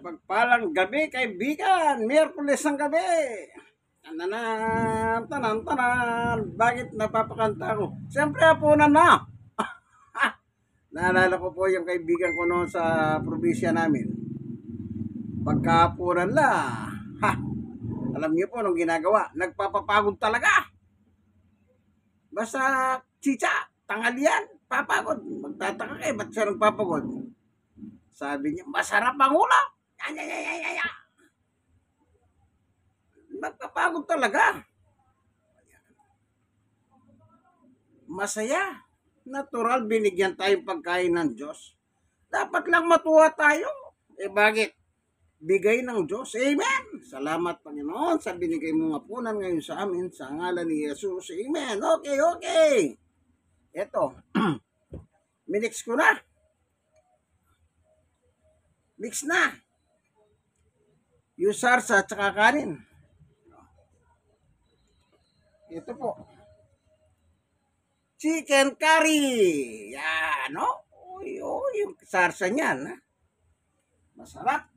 Pagpalang gabi, kaibigan. Miyerkules ng gabi. Tananan, tanan, tanan. Bakit napapakanta ko? Siyempre, hapunan na. Naalala ko po yung kaibigan ko noon sa probinsya namin. Pagkahapunan la. Ha! Alam niyo po anong ginagawa? Nagpapapagod talaga. Basta chicha, tanghalian, papagod. Magtataka kayo, ba't siya nagpapagod? Sabi niya, masarap ang ulam. Ay. Nagpapagod talaga. Masaya. Natural, binigyan tayong pagkain ng Diyos. Dapat lang matuwa tayo. Bakit? Bigay ng Diyos. Amen. Salamat, Panginoon, sa binigay mong hapunan ngayon sa amin. Sa ngalan ni Jesus. Amen. Okay. Eto. Minix ko na. Mix na. Yung sarsa at saka kanin. Ito po. Chicken curry. Yan, no? Uy, yung sarsa niyan. Ha? Masarap.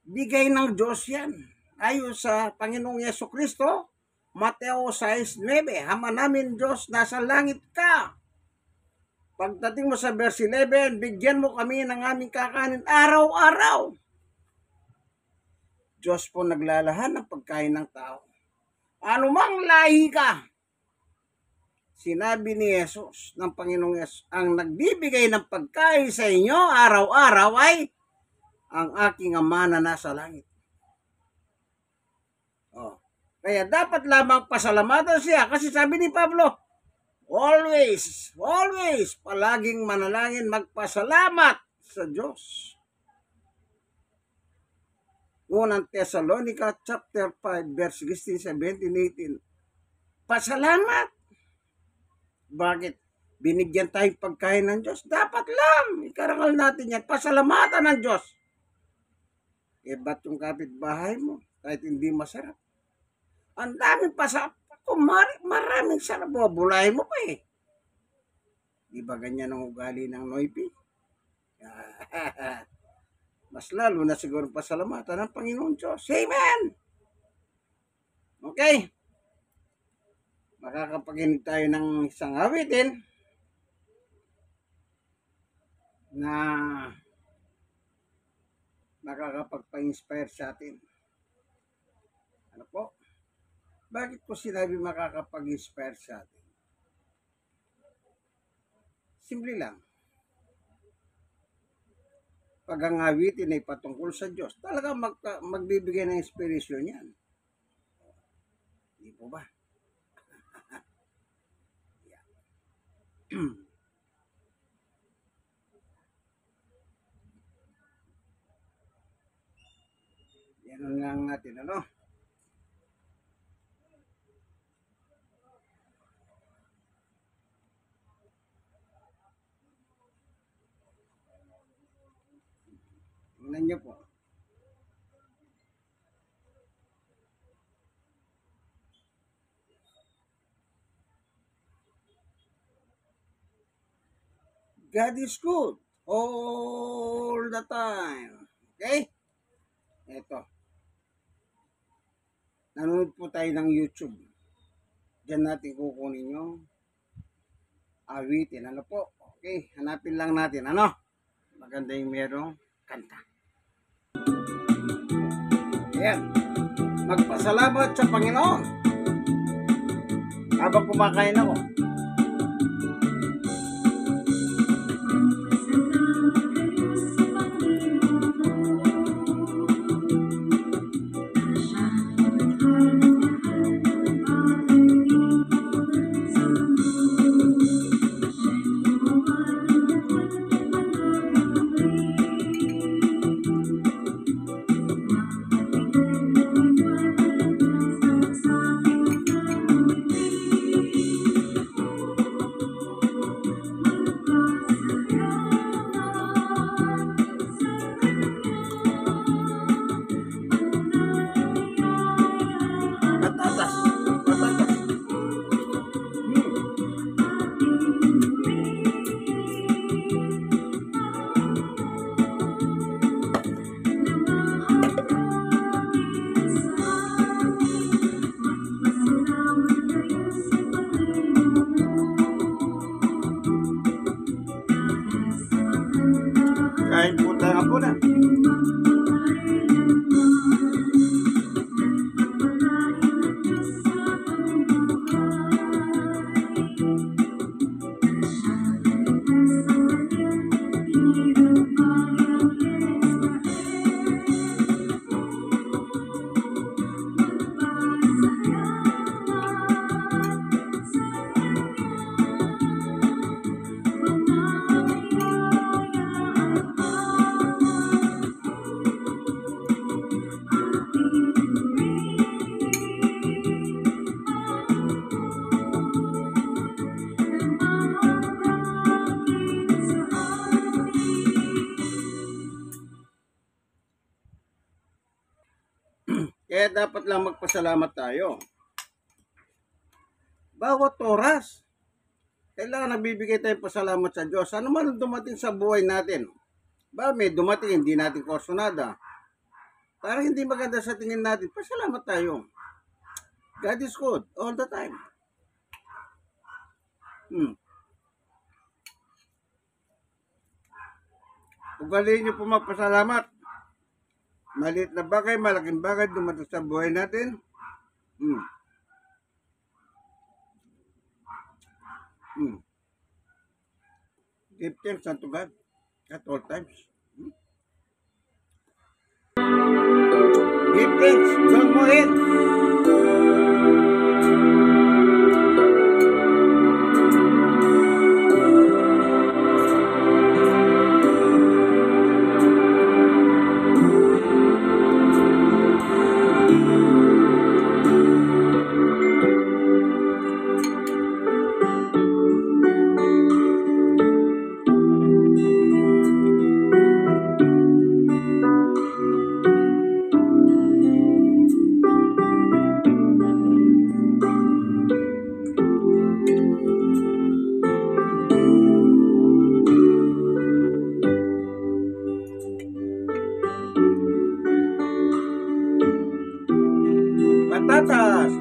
Bigay ng Diyos yan. Ayon sa Panginoong Yesukristo, Mateo 6:9, Ama namin Diyos, nasa langit ka. Pagdating mo sa verse 11, bigyan mo kami ng aming kakanin araw-araw. Diyos po naglalahan ng pagkain ng tao. Ano mang lahi ka, sinabi ni Jesus ng Panginoong Yesus, ang nagbibigay ng pagkain sa inyo araw-araw ay ang aking Ama na nasa langit. Kaya dapat lamang pasalamatan siya kasi sabi ni Pablo, always, palaging manalangin, magpasalamat sa Diyos. Unang Thessalonica chapter 5 verse 16, 17, 18. Pasalamat. Bakit? Binigyan tayong pagkain ng Diyos. Dapat lang. Ikarangal natin yan. Pasalamatan ng Diyos. Ba't yung kapitbahay mo? Kahit hindi masarap. Ang daming pasarap. Maraming sarap. Bulahin mo pa eh. Di ba ganyan ang ugali ng Noipi? Mas lalo na siguro pasalamatan ng Panginoon Diyos. Amen! Okay. Makakapaginig tayo ng isang awitin na makakapagpa-inspire sa atin. Ano po? Bakit ko sinabi makakapag-inspire sa atin? Simple lang. Pag ang awitin ay patungkol sa Diyos, talaga magbibigay ng inspirasyon yan. Hindi po ba? Yan lang natin, ano? Tingnan niyo po. God is good all the time. Okay? Ito. Nanonood po tayo ng YouTube. Diyan natin kukunin yung awitin. Ano po? Okay. Hanapin lang natin. Ano? Maganda yung merong kanta. Ayan. Magpasalamat sa Panginoon. Habang kumakain ako. na. Kaya dapat lang magpasalamat tayo. Bawat oras, kailangan nagbibigay tayong pasalamat sa Diyos. Ano man dumating sa buhay natin. Ba, may dumating, hindi natin kursunada. Parang hindi maganda sa tingin natin, pasalamat tayo. God is good all the time. Ugaliin niyo po magpasalamat. Maliit na bagay, malaking bagay dumating sa buhay natin. Give thanks unto God at all times. Give thanks. Don't mo in. Patatas.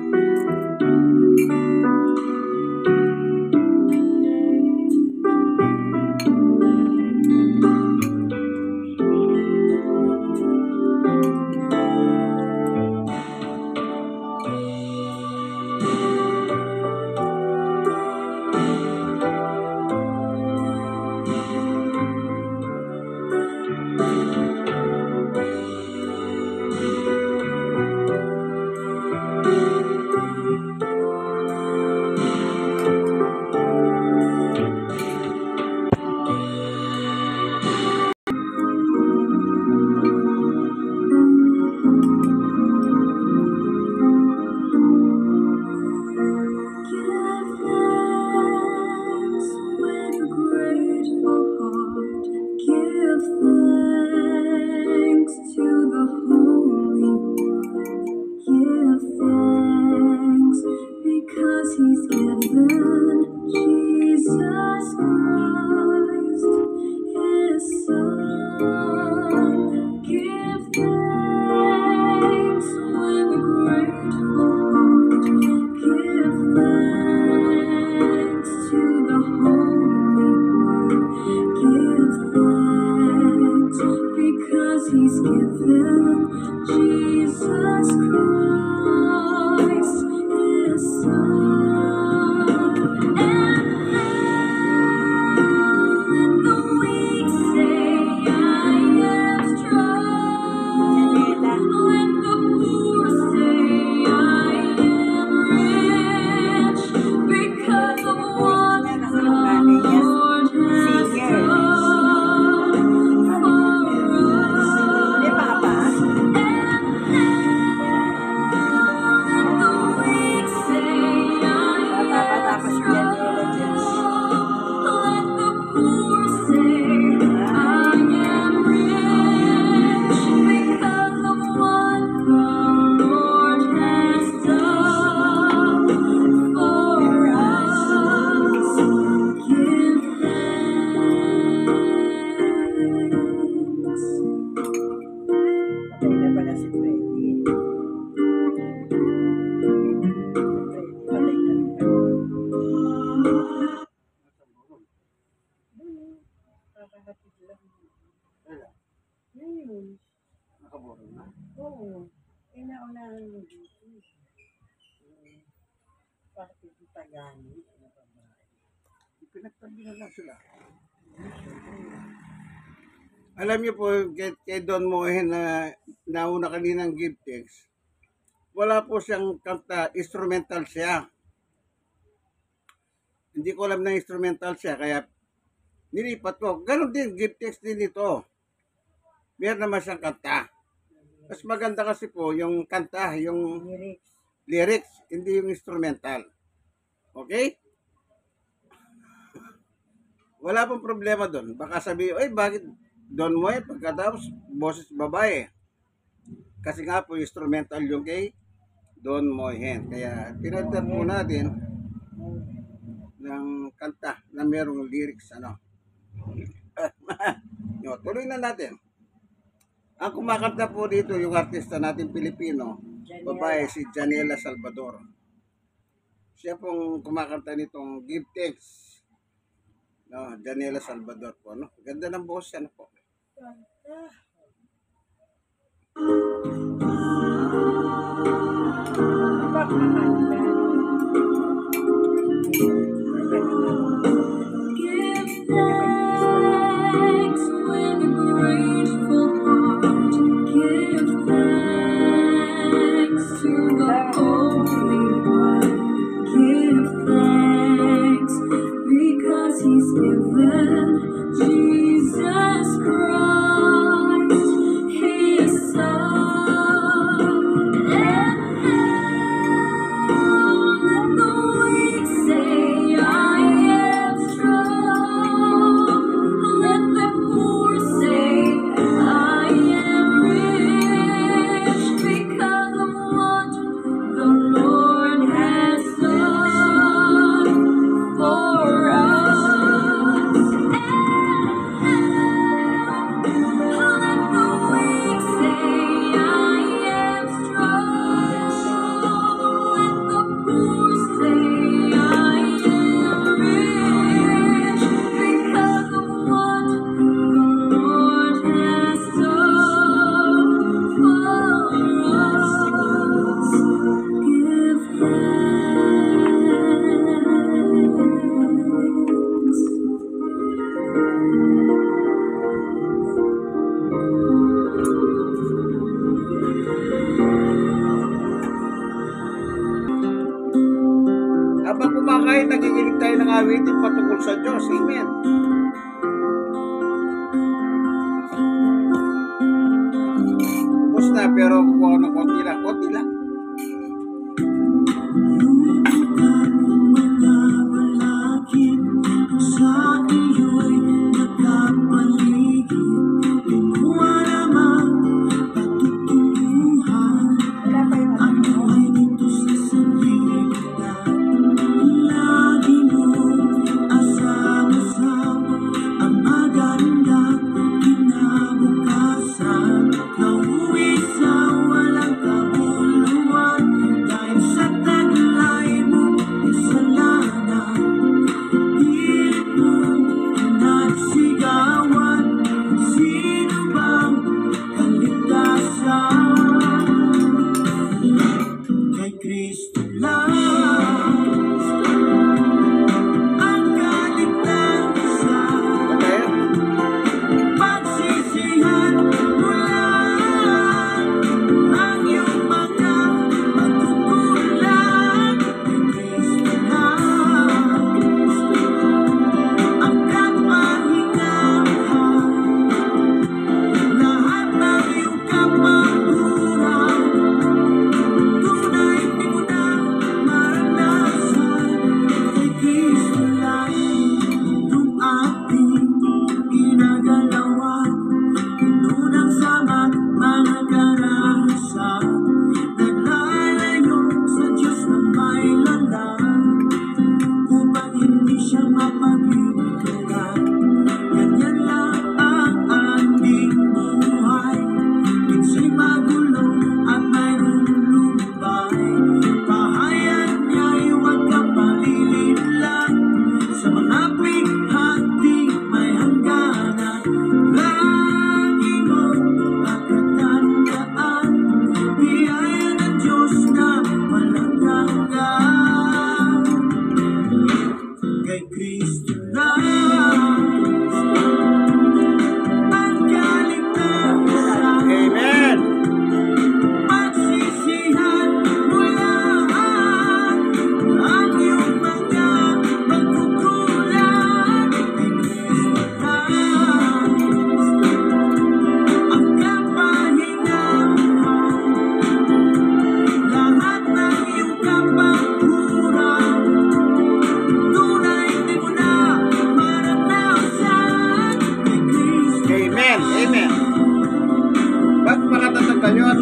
Ngayon, Nakaburo na. oo. Eh, naunahan mo dito. Parte ng Tagani. Ano pa ba? Pinagtabi na lang sila. Alam niyo po, kay Don Mohen na nauna kaninang give text, wala po siyang kanta, instrumental siya. Hindi ko alam na instrumental siya, kaya nilipat ko. Ganon din, give text din ito. Meron naman siyang kanta. Mas maganda kasi po yung kanta, yung Lyrics. lyrics, hindi yung instrumental. Okay? Wala pong problema doon. Baka sabi, ay bakit Don Moen pagkatapos boses babae? Kasi nga po instrumental yung kay Don Moen. Kaya tinatag po natin ng kanta na merong lyrics. Ano? Yo, tuloy na natin. Ang kumakanta po dito yung artista natin Pilipino, babae si Janela Salvador. Siya pong kumakanta nitong Give Thanks. No, Janela Salvador po, no? Ganda ng boses, ano po. Bakit nakakita? Give thanks with a grateful heart. Give thanks to the Holy One. Give thanks because He's given Jesus Christ, His Son. And let the weak say, I am strong. Let the poor say, I am rich because of what the Lord has done for us. Let the weak say, I am strong. Let the poor say, I am rich because of what the Lord has done for us. Give thanks. Habang kumakain, nakikinig tayo ng awitin patungkol sa Diyos. Amen. Tapos na, pero kukuha ko ng konti lang. Konti lang. Sa iyo'y nakapaligid, lingwa naman patutunguhan. Wala pa yung Ang ano. buhay dito sa sanlibutan, lagi mong asama-sama ang magandang kinabukasan. Nauwi sa walang kabuluhan.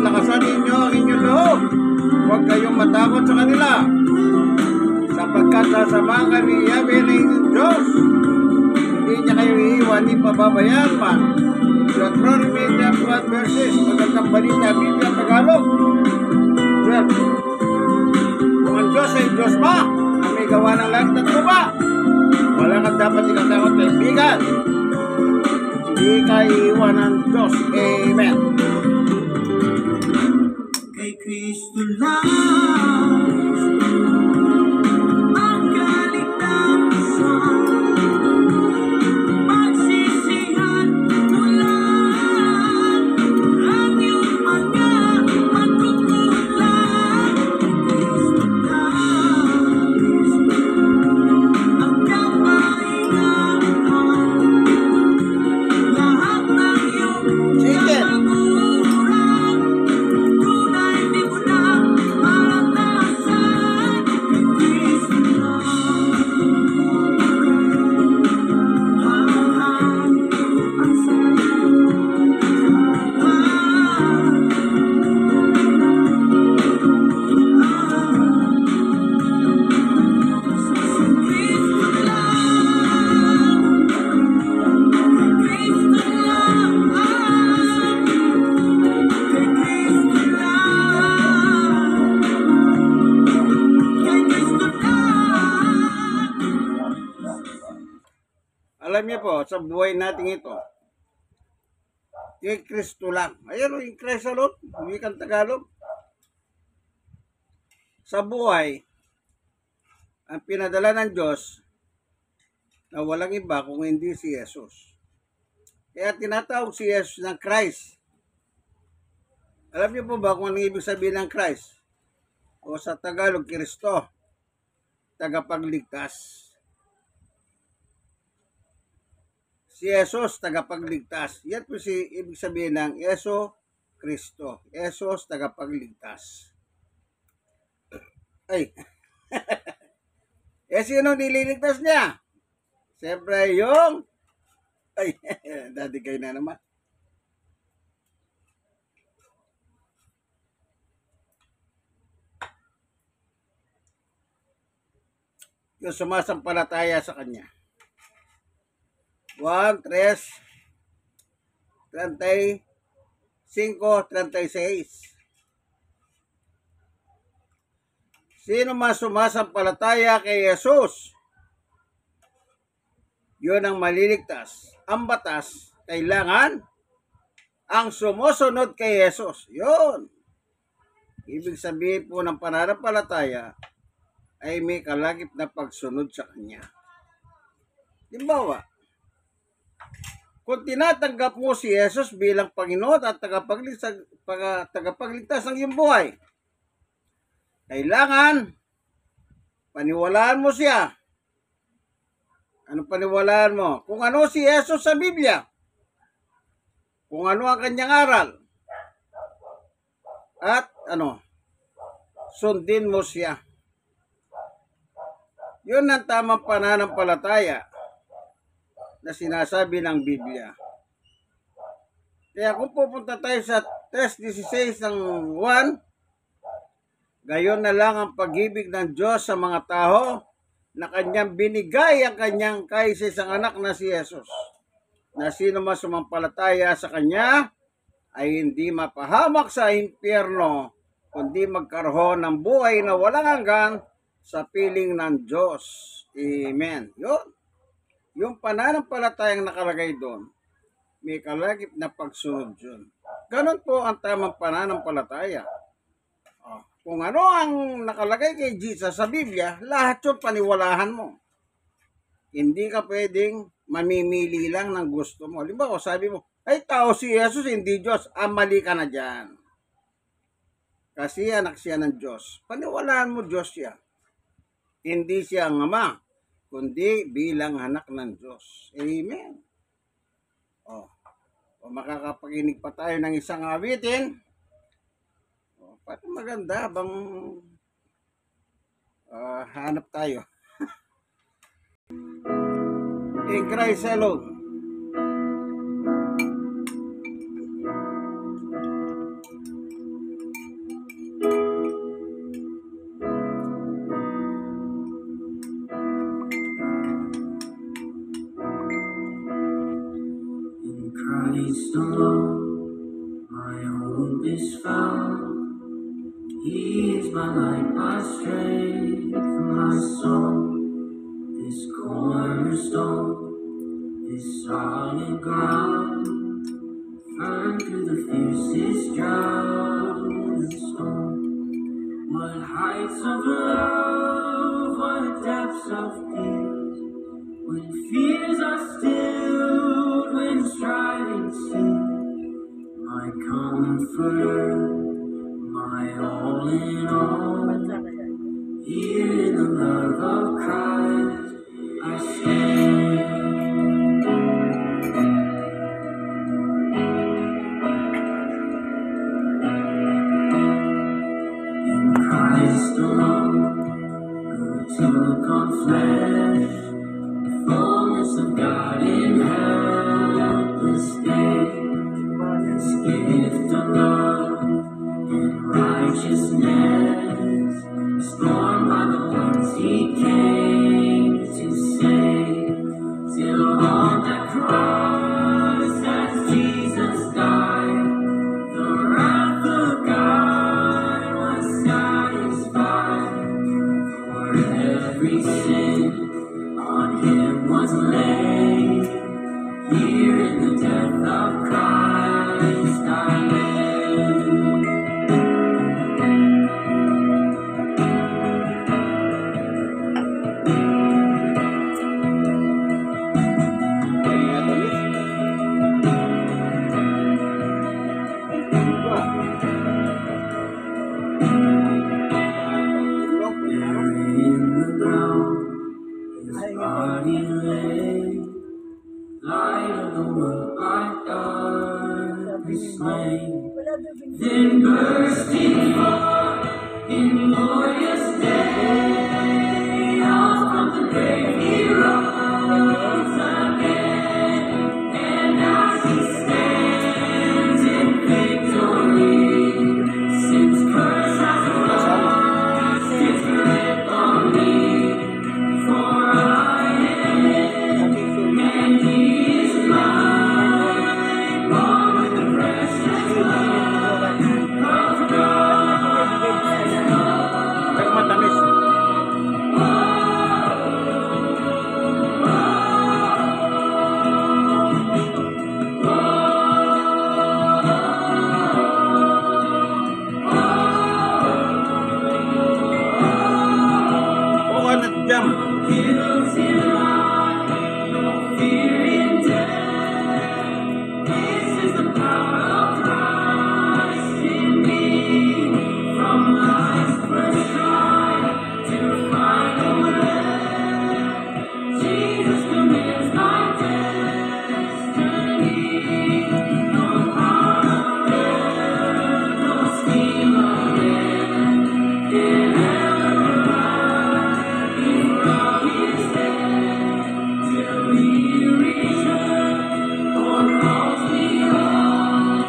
lakasan ninyo ang inyong loob. Huwag kayong matakot sa kanila, sapagkat sasamahan kami Yahweh na inyong Diyos. Hindi niya kayo iiwan ni pababayaan man. Deuteronomy 12 verses, magandang balita, Biblia Tagalog. 12. Kung ang Diyos ay Diyos pa, na may gawa ng langit at lupa, wala kang dapat ikatakot, kaibigan. Hindi ka iiwan ng Diyos. Amen. Kay Kristo lang ang kaligtasan, pagsisihan mo lang ang iyong mga pagkukulang. Kristo lang ang kapahingahan, lahat ng iyong Sige. kaguran, tunay di mo na maranasan. Kay Kristo lang. Ang Alam niyo po, sa buhay natin ito, kay Kristo lang. Ayun, yung Kristo Lord, wikang Tagalog. Sa buhay, ang pinadala ng Diyos na walang iba kung hindi si Jesus. Kaya tinatawag si Jesus ng Christ. Alam niyo po ba kung anong ibig sabihin ng Christ? O sa Tagalog, Kristo, tagapagligtas. Si Jesus, tagapagligtas. Yan po si ibig sabihin ng Yeso Kristo. Jesus, tagapagligtas. Ay. Sino nililigtas niya? Siyempre yung... Ay, dati kayo na naman. Yung sumasampalataya sa Kanya. 1, 3, 35, 36. Sino man sumasampalataya kay Jesus, yun ang maliligtas. Ang batas, kailangan ang sumusunod kay Jesus. Yun. Ibig sabihin po ng pananampalataya ay may kalagip na pagsunod sa Kanya. Halimbawa, kung tinatanggap mo si Jesus bilang Panginoon at tagapagligtas ng iyong buhay, kailangan paniwalaan mo siya. Ano paniwalaan mo? Kung ano si Jesus sa Biblia, kung ano ang kanyang aral, at sundin mo siya. Yun ang tamang pananampalataya na sinasabi ng Biblia. Kaya kung pupunta tayo sa 3:16 ng 1, gayon na lang ang pag-ibig ng Diyos sa mga tao na kanyang binigay ang kanyang kaisa-isang anak na si Jesus, na sino man sumampalataya sa kanya ay hindi mapahamak sa impyerno, kundi magkaroon ng buhay na walang hanggan sa piling ng Diyos. Amen. Yun. Yung pananampalatayang nakalagay doon, may kalagip na pagsunod yun. Ganon po ang tamang pananampalataya. Kung ano ang nakalagay kay Jesus sa Biblia, lahat yun paniwalahan mo. Hindi ka pwedeng mamimili lang ng gusto mo. Halimbawa, sabi mo, ay tao si Jesus, hindi Diyos. Mali ka na dyan. Kasi anak siya ng Diyos. Paniwalaan mo Diyos siya. Hindi siya ang ama, kundi bilang anak ng Diyos. Amen. O makakapakinig pa tayo ng isang awitin. Paano maganda habang hanap tayo. In Christ alone. Christ alone, my hope is found. He is my light, my strength, my song. This cornerstone, this solid ground, firm through the fiercest drought and storm. What heights of love, what depths of peace, when fears are stilled, when striving cease. My comforter, my all in all, here in the love of Christ I stand. In Christ alone, who took on flesh, the fullness of God in helpless state. This gift of love and righteousness, scorned by the ones He came to save. Till on that cross, as Jesus died, the wrath of God was satisfied. For every sin on Him was laid. Here in the death of Christ I live. There in the ground, His body lay, light of the world by darkness slain. Then bursting forth in glorious day, out from the grave He rose again. And as He stands in victory, sin's curse has lost its grip on me. For I am His, and He is mine, bought with the precious blood of God. Pero matamis. Coconut jam. Guilty life, no fear in death. This is the power of Christ in me. From life's first strife to final end, Jesus commands my destiny. No power of hell, no scheme of man can ever blind me from His hand till He returns or calls me home.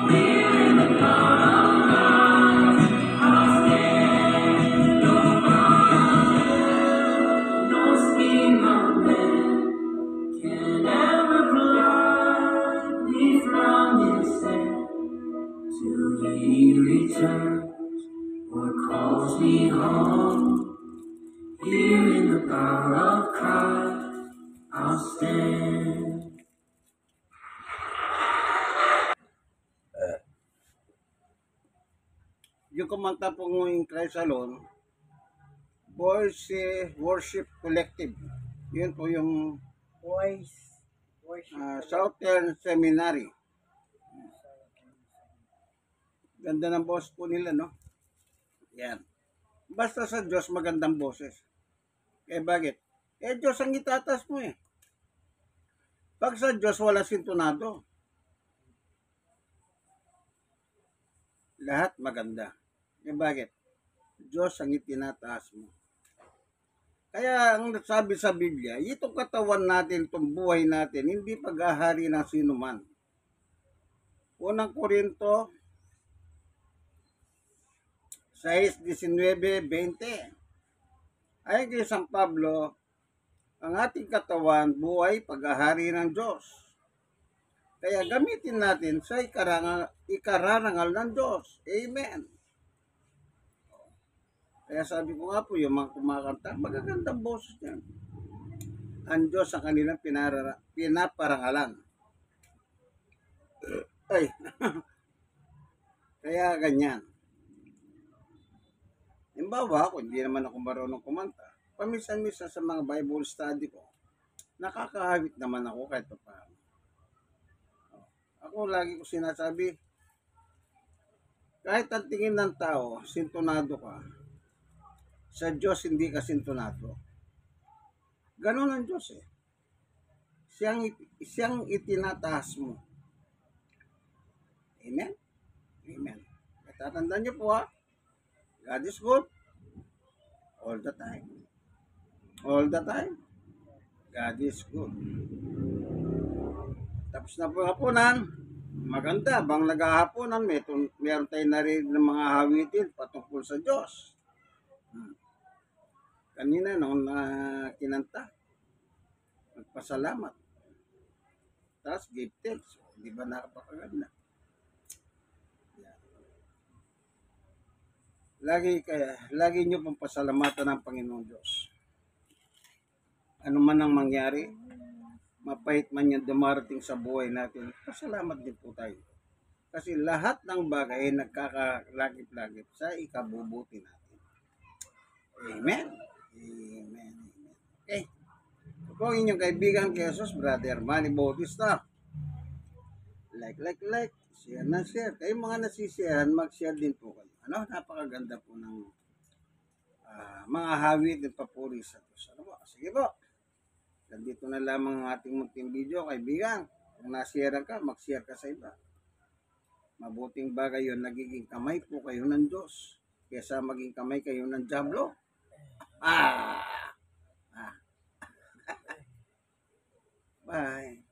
Here in the power of God, I'll stand. No power of hell, no scheme of man can ever blind me from His hand till He returns or calls me home. Here in the power of Christ, I'll stand. Yung kumanta po ng Christ Alone, Boys Worship Collective. Yun po yung Voice. Worship. Southern Seminary. Ganda ng boss po nila, no? Yan. Basta sa Diyos, magandang boses. Eh, bakit? Eh, Diyos ang itatas mo eh. Pag sa Diyos, wala sintonado. Lahat maganda. Eh, bakit? Diyos ang itinataas mo. Kaya, ang sabi sa Biblia, itong katawan natin, itong buhay natin, hindi pag-ahari ng sino man. Unang Korinto 6:19-20. Ayon kay San Pablo, ang ating katawan, buhay, pag-ahari ng Diyos. Kaya gamitin natin sa ikararangal ng Diyos. Amen. Kaya sabi ko nga po, yung mga kumakanta, magagandang boses yan. Ang Diyos ang kanilang pinaparangalan. Ay, kaya ganyan. Halimbawa, kung hindi naman ako marunong kumanta, paminsan-minsan sa mga Bible study ko, nakakahawit naman ako kahit pa paano. Ako lagi ko sinasabi, kahit ang tingin ng tao, sintonado ka, sa Diyos hindi ka sintonado. Ganon ang Diyos eh. Siyang itinataas mo. Amen? Amen. Tatandaan niyo po ha, God is good all the time. All the time, God is good. Tapos na po hapunan, maganda, bang naghahaponan, meron tayong narinig ng mga hawitin patungkol sa Diyos. Kanina nung kinanta, nagpasalamat. Tapos give thanks. Di ba nakapakaganda? Lagi nyo pong pasalamatan ng Panginoon Diyos. Ano man ang mangyari, mapait man yan dumarating sa buhay natin, pasalamat din po tayo. Kasi lahat ng bagay ay nagkakalagip-lagip sa ikabubuti natin. Amen? Amen. Okay. Ito ang inyong kaibigan kay Jesus, Brother Manny Bautista. Like. Share na share. Kayong mga nasisiyahan, mag-share din po kayo. Ano? Napakaganda po ng mga hawit at papuri sa Diyos. Ano po? Sige po. Nandito na lamang ang ating munting video, kaibigan. Kung nashare ka, mag-share ka sa iba. Mabuting bagay yun, nagiging kamay po kayo ng Diyos. Kesa maging kamay kayo ng Diablo. Bye.